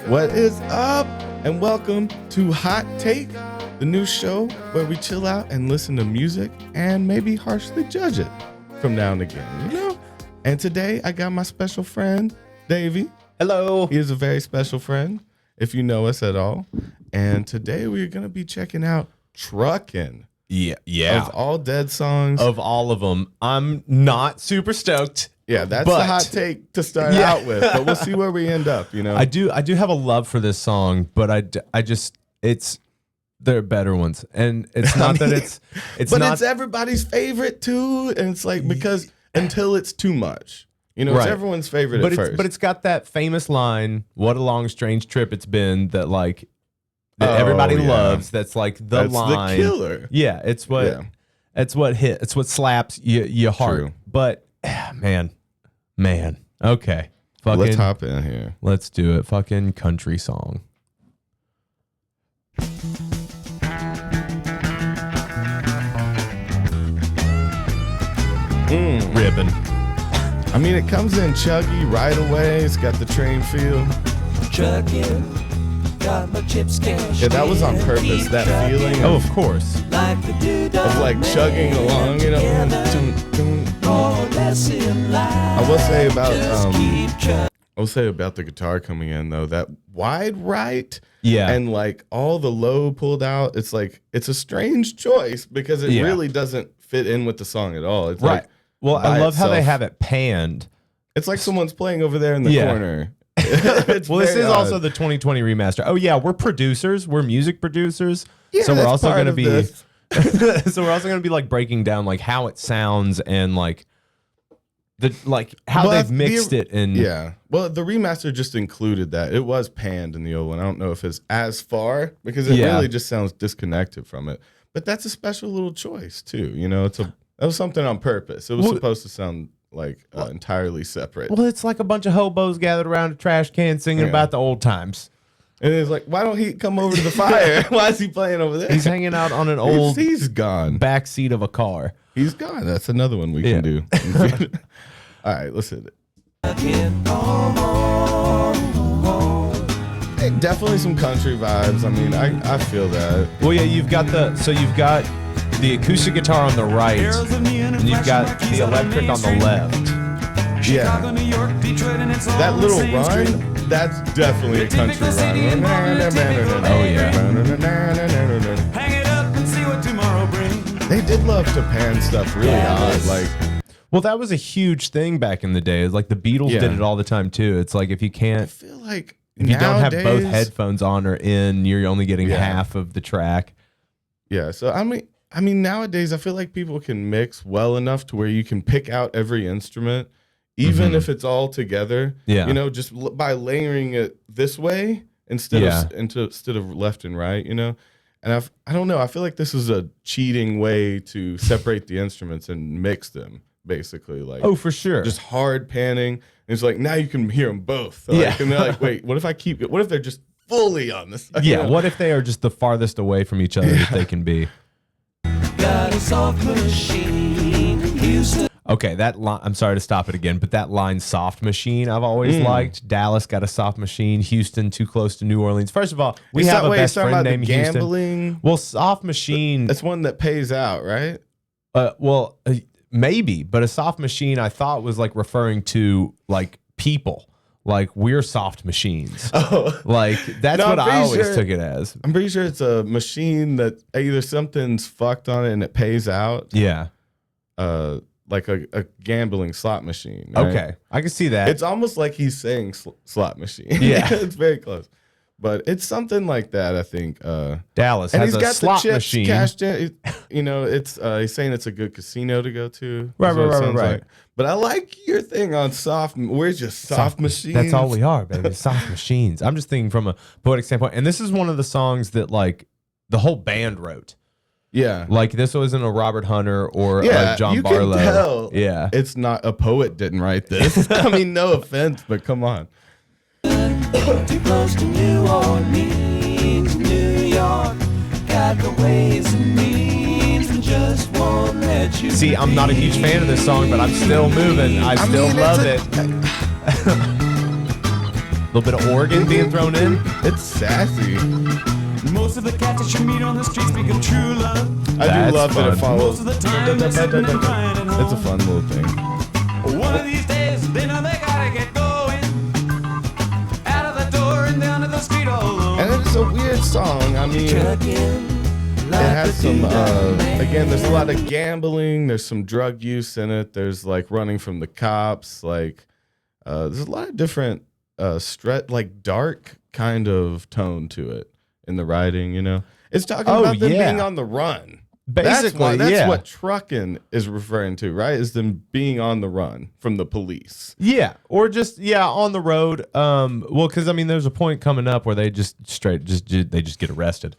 What is up? And welcome to Hot Take, the new show where we chill out and listen to music and maybe harshly judge it from now and again, you know? And today I got my special friend, Davvy. Hello. He is a very special friend, if you know us at all. And today we're going to be checking out Truckin. Yeah. Of all Dead songs. Of all of them. I'm not super stoked. Yeah, that's the hot take to start out with, but we'll see where we end up, you know? I do have a love for this song, but there are better ones. And it's not that it's but not, it's everybody's favorite too, and it's like, because until it's too much. You know, it's everyone's favorite at first. But it's got that famous line, "What a long strange trip it's been," that everybody loves. That's like that's line. The killer. Yeah, it's what it's what slaps your heart. True. But man. Okay. Let's hop in here. Let's do it. Fucking country song. Ribbon. I mean, it comes in chuggy right away. It's got the train feel. Truckin', got my chips cashed. Yeah, that was on purpose. That feeling. Oh, of course. Of like chugging along, you know. I will say about the guitar coming in though, that wide right, and like all the low pulled out. It's like it's a strange choice because it really doesn't fit in with the song at all. It's right. Like, well, I love how they have it panned. It's like someone's playing over there in the corner. Well, this is also the 2020 remaster. Oh yeah, we're producers. We're music producers. Yeah, so we're also going to be. So we're also going to be like breaking down like how it sounds and like how they've mixed it in. Yeah. Well, the remaster just included that. It was panned in the old one. I don't know if it's as far because it really just sounds disconnected from it. But that's a special little choice too. You know, that was something on purpose. It was supposed to sound like entirely separate. Well, it's like a bunch of hobos gathered around a trash can singing about the old times. And it's like, why don't he come over to the fire? Why is he playing over there? He's hanging out on an old he's gone. back seat of a car. He's gone. That's another one we can do. All right, listen. Hey, definitely some country vibes. I mean, I feel that. Well, yeah, you've got the acoustic guitar on the right, and you've got the electric on the left. Yeah. That little run, that's definitely a country run. Oh, yeah. Hang it up and see what tomorrow brings. They did love to pan stuff really odd. Like, well, that was a huge thing back in the day. Like the Beatles did it all the time too. It's like if you I feel like if you don't have both headphones on or in, you're only getting half of the track. Yeah. So I mean, nowadays I feel like people can mix well enough to where you can pick out every instrument, even if it's all together. Yeah. You know, just by layering it this way instead of left and right. You know. And I don't know. I feel like this is a cheating way to separate the instruments and mix them, basically. Like, oh, for sure. Just hard panning. And it's like, now you can hear them both. Like, and they're like, wait, what if they're just fully on this? Yeah, what if they are just the farthest away from each other that they can be? Got a soft machine in Houston. Okay, that line, I'm sorry to stop it again, but that line, soft machine, I've always liked. Dallas got a soft machine. Houston, too close to New Orleans. First of all, we have a best friend named Houston. Well, soft machine. That's one that pays out, right? Maybe, but a soft machine I thought was like referring to like people. Like we're soft machines. Oh, like that's what I always took it as. I'm pretty sure it's a machine that either something's fucked on it and it pays out. Yeah. Like a gambling slot machine. Right? Okay, I can see that. It's almost like he's saying slot machine. Yeah, it's very close. But it's something like that, I think. Dallas and has he's a got slot the chips machine. Cashed in. You know, it's he's saying it's a good casino to go to. Right. Like. But I like your thing on soft. We're just soft machines. That's all we are, baby. Soft machines. I'm just thinking from a poetic standpoint. And this is one of the songs that like the whole band wrote. Yeah. Like this wasn't a Robert Hunter or a John Barlow. Can tell it's not a poet didn't write this. I mean, no offense, but come on. Too close to New Orleans, New York. Got the ways and means and just won't let you. See, I'm not a huge fan of this song, but I'm still moving. I still love it. little bit of organ being thrown in. It's sassy. Most of the cats that you meet on the street speak of true love. I do love that it follows. Most of the time they're sitting and crying at home. It's a fun little thing. One of these days, they know they gotta get going. Out of the door and down to the street all alone. And it's a weird song. I mean, it has some, again, there's a lot of gambling. There's some drug use in it. There's like running from the cops. Like, there's a lot of different, like dark kind of tone to it in the writing, you know? It's talking about them being on the run. Basically, that's what trucking is referring to, right? Is them being on the run from the police. Yeah, or just on the road. Well, because I mean, there's a point coming up where they just get arrested.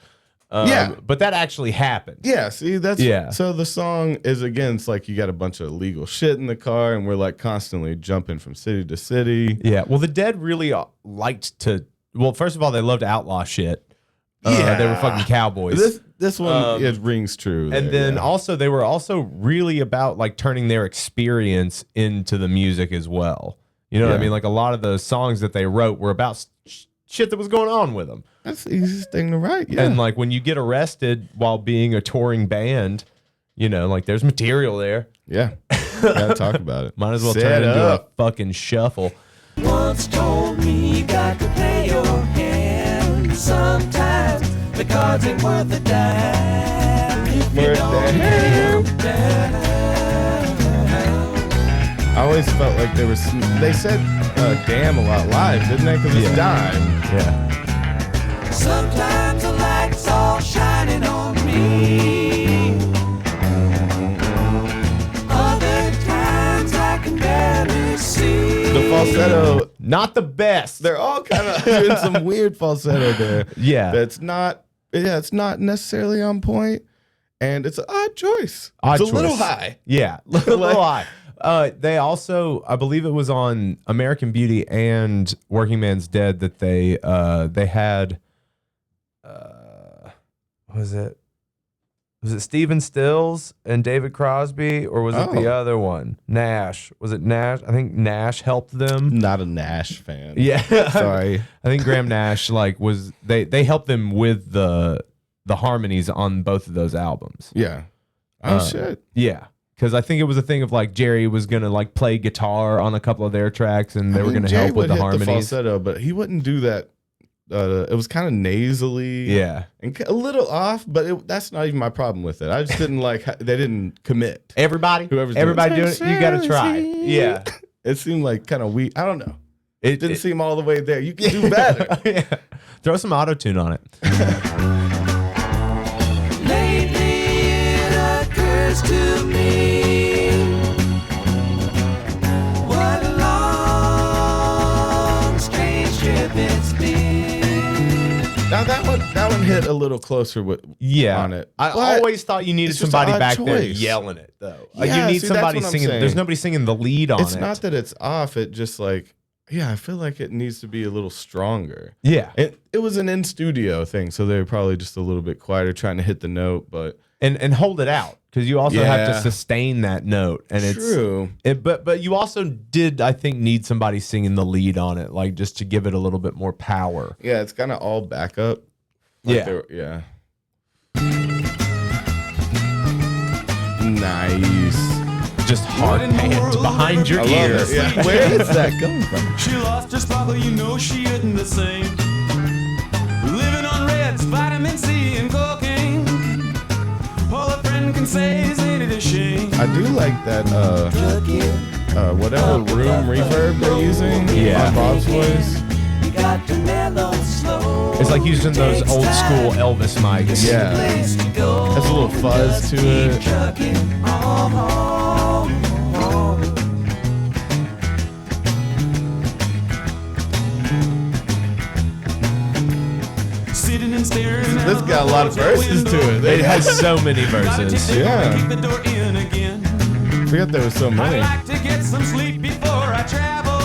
But that actually happened. Yeah, see, that's So the song is, again, it's like you got a bunch of illegal shit in the car, and we're like constantly jumping from city to city. Yeah, well, the Dead really liked to. Well, first of all, they loved outlaw shit. They were fucking cowboys. This one it rings true. And then also they were also really about like turning their experience into the music as well. You know what I mean? Like a lot of the songs that they wrote were about shit that was going on with them. That's the easiest thing to write. Yeah. And like when you get arrested while being a touring band, you know, like there's material there. Yeah. Gotta talk about it. Might as well turn it into a fucking shuffle. Once told me you got to play your hand. Sometimes the cards ain't worth a dime. If you don't lay 'em down. I always felt like they said damn a lot live, didn't they? Because it's dime. Yeah. Sometimes the light's all shining on me. Other times I can barely see. The falsetto, not the best. They're all kind of doing some weird falsetto there. Yeah. It's not necessarily on point, and it's an odd choice. It's a little high. Yeah, a little high. They also, I believe it was on American Beauty and Working Man's Dead that they had. Was it Stephen Stills and David Crosby, or was it the other one? Nash. Was it Nash? I think Nash helped them. Not a Nash fan. Yeah. Sorry. I think Graham Nash they helped them with the harmonies on both of those albums. Yeah. Oh shit. Yeah. Because I think it was a thing of like Jerry was gonna like play guitar on a couple of their tracks, and they were gonna help with the harmonies. The falsetto, but he wouldn't do that. It was kind of nasally, and a little off, but that's not even my problem with it. I just didn't like they didn't commit. Everybody doing it, you gotta try. Yeah, it seemed like kind of weak. I don't know. It didn't seem all the way there. You can do better. Throw some auto-tune on it. Lately it occurs to me, what a long, strange trip it's been. Now that one hit a little closer on it. I always thought you needed somebody back there yelling it though. Yeah, you need somebody singing. There's nobody singing the lead on it. It's not that it's off. It just like, I feel like it needs to be a little stronger. Yeah. It was an in-studio thing, so they were probably just a little bit quieter trying to hit the note, but and hold it out, because you also have to sustain that note, and true. But you also did, I think, need somebody singing the lead on it, like just to give it a little bit more power. Yeah, it's kind of all backup. Like nice. Just hard hands behind your ears. Yeah. Where is that coming from? She lost her sparkle, you know she isn't the same. Living on reds, vitamin C, and cocaine. All a friend can say is, ain't it a shame? I do like that, whatever room reverb they're using on Bob's voice. It's like using those old school Elvis mics. Yeah. Has a little fuzz to it. This got a lot of verses to it. It has so many verses. Yeah. I forgot there was so many. I like to get some sleep before I travel.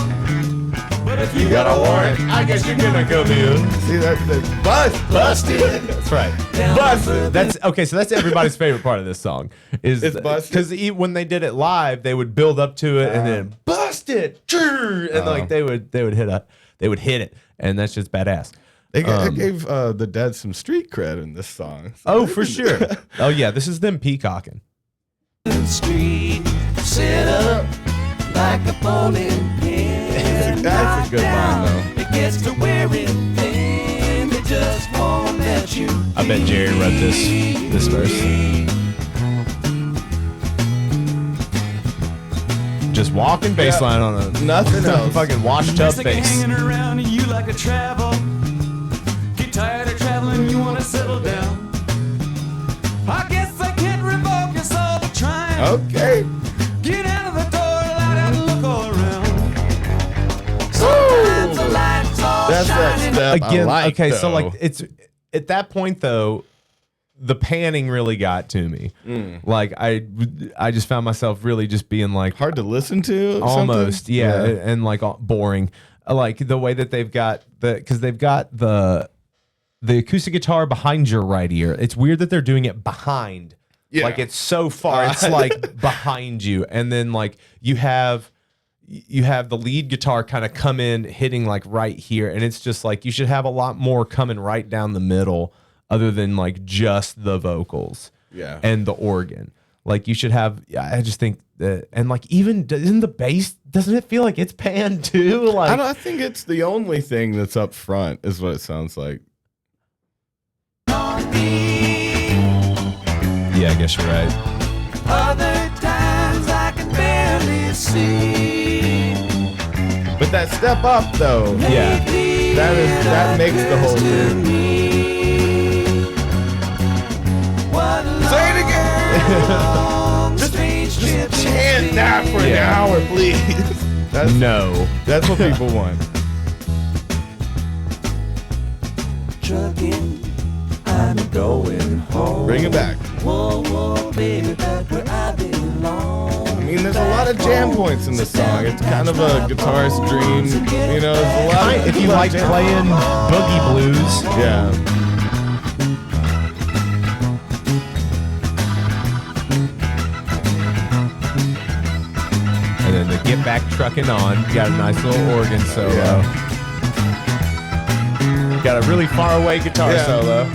But if You got a warrant, I guess you're gonna come in. See, that's busted. That's right. Busted. That's okay. So that's everybody's favorite part of this song. Is busted. Because when they did it live, they would build up to it and then busted, and like they would hit they would hit it, and that's just badass. They gave the Dead some street cred in this song. So oh, for sure. Oh yeah, this is them peacocking. Street set up like a bowling pin. That's a good line though. It gets to wearing thin. They just won't let you. I bet Jerry wrote this verse. Just walking bass line on a nothing else. Fucking washed up bass. Hanging around you like a travel. Get tired of traveling, you wanna settle down. I guess I can't revoke your soul for trying. Okay. Get out of the door, light out and look all around. Sometimes the lights all That's that shining. step Again, I like, okay, though. so like it's at that point though, the panning really got to me. Like I just found myself really just being like hard to listen to. almost, something? yeah, and like boring. Like the way that they've got because they've got the acoustic guitar behind your right ear. It's weird that they're doing it behind. Yeah. Like it's so far. It's like behind you, and then like you have the lead guitar kind of come in hitting like right here, and it's just like you should have a lot more coming right down the middle, other than like just the vocals, and the organ. Like you should have. I just think that, and like even isn't the bass? Doesn't it feel like it's panned too? Like I think it's the only thing that's up front. Is what it sounds like. Yeah, I guess you're right. Other times I can barely see. But that step up though, Yeah. that makes the whole thing. Say it again. just chant that for an hour, please. That's what people want. Truckin', I'm going home. Bring it back. Whoa, whoa, baby, back where I belong. I mean, there's a lot of jam points in this song. It's kind of a guitarist dream. You know, there's a lot. If you like playing boogie blues, yeah. and then the get back trucking on, you got a nice little organ solo. Yeah. Got a really far away guitar solo.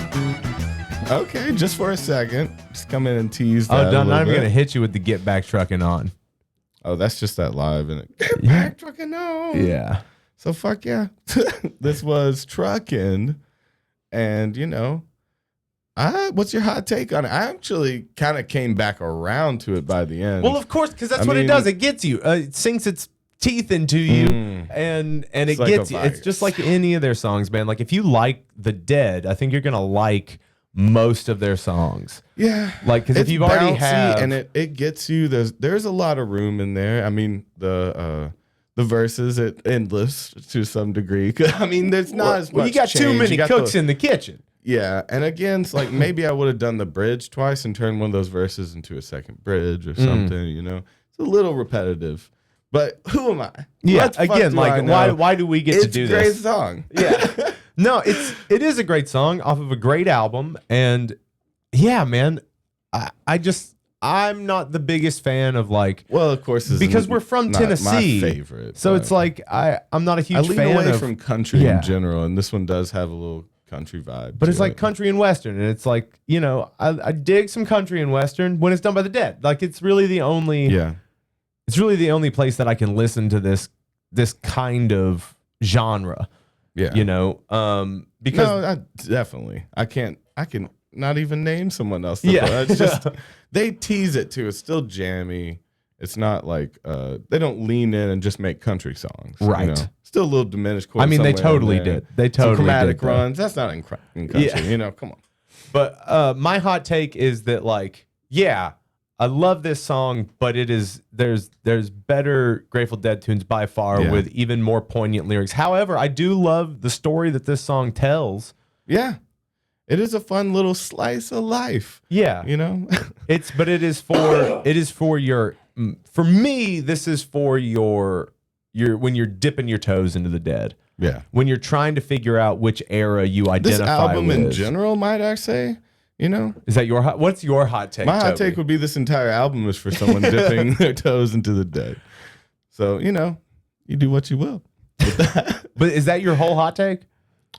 Okay, just for a second. Just come in and tease that. Oh, a little not even bit. gonna hit you with the get back trucking on. Oh, that's just that live, isn't it? Get back, trucking on. Yeah. So fuck yeah. This was Truckin', and you know, what's your hot take on it? I actually kind of came back around to it by the end. Well, of course, because that's what it does. It gets you. It sinks its teeth into you, and it like gets a you. It's just like any of their songs, man. Like if you like the Dead, I think you're gonna like most of their songs. Yeah, like because if you've already had, and it gets you. There's a lot of room in there. I mean the verses it endless to some degree. I mean there's not as much. You got too many cooks in the kitchen. Yeah, and again, it's like maybe I would have done the bridge twice and turned one of those verses into a second bridge or something. You know, it's a little repetitive. But who am I? Yeah, again, like why do we get to do this? It's a great song. Yeah. No, it is a great song off of a great album, and yeah, man, I'm not the biggest fan of like. Well, of course, because we're from Tennessee. My favorite. So it's like I'm not a huge fan away of from country in general, and this one does have a little country vibe. But it's like country and western, and it's like, you know, I dig some country and western when it's done by the Dead. Like it's really the only. Yeah. It's really the only place that I can listen to this kind of genre. Yeah. You know, because definitely I can not even name someone else. Yeah. It's just they tease it too. It's still jammy. It's not like they don't lean in and just make country songs. Right. You know? Still a little diminished. I mean, they totally did. They totally some chromatic did. runs. That's not in country. Yeah. You know, come on. But my hot take is that like, yeah, I love this song, but there's better Grateful Dead tunes by far with even more poignant lyrics. However, I do love the story that this song tells. Yeah. It is a fun little slice of life. Yeah. You know? But it is for your for me, this is for your when you're dipping your toes into the Dead. Yeah. When you're trying to figure out which era you identify this album with. in general, might I say? You know, is that what's your hot take? My hot take would be this entire album is for someone dipping their toes into the Dead. So, you know, you do what you will with with that. But is that your whole hot take?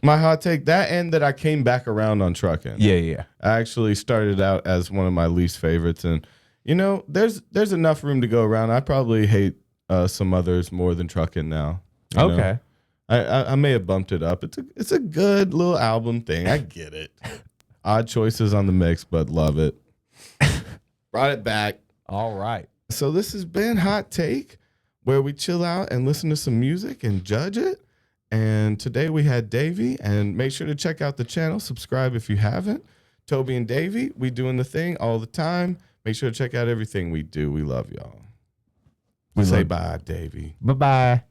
My hot take, that and that I came back around on Truckin. Yeah. I actually started out as one of my least favorites, and there's enough room to go around. I probably hate some others more than Truckin now. Okay. I may have bumped it up. It's a good little album thing. I get it. Odd choices on the mix, but love it. Brought it back. All right. So this has been Hot Take, where we chill out and listen to some music and judge it. And today we had Davvy, and make sure to check out the channel. Subscribe if you haven't. Toby and Davvy, we doing the thing all the time. Make sure to check out everything we do. We love y'all. We say bye, Davvy. Bye-bye.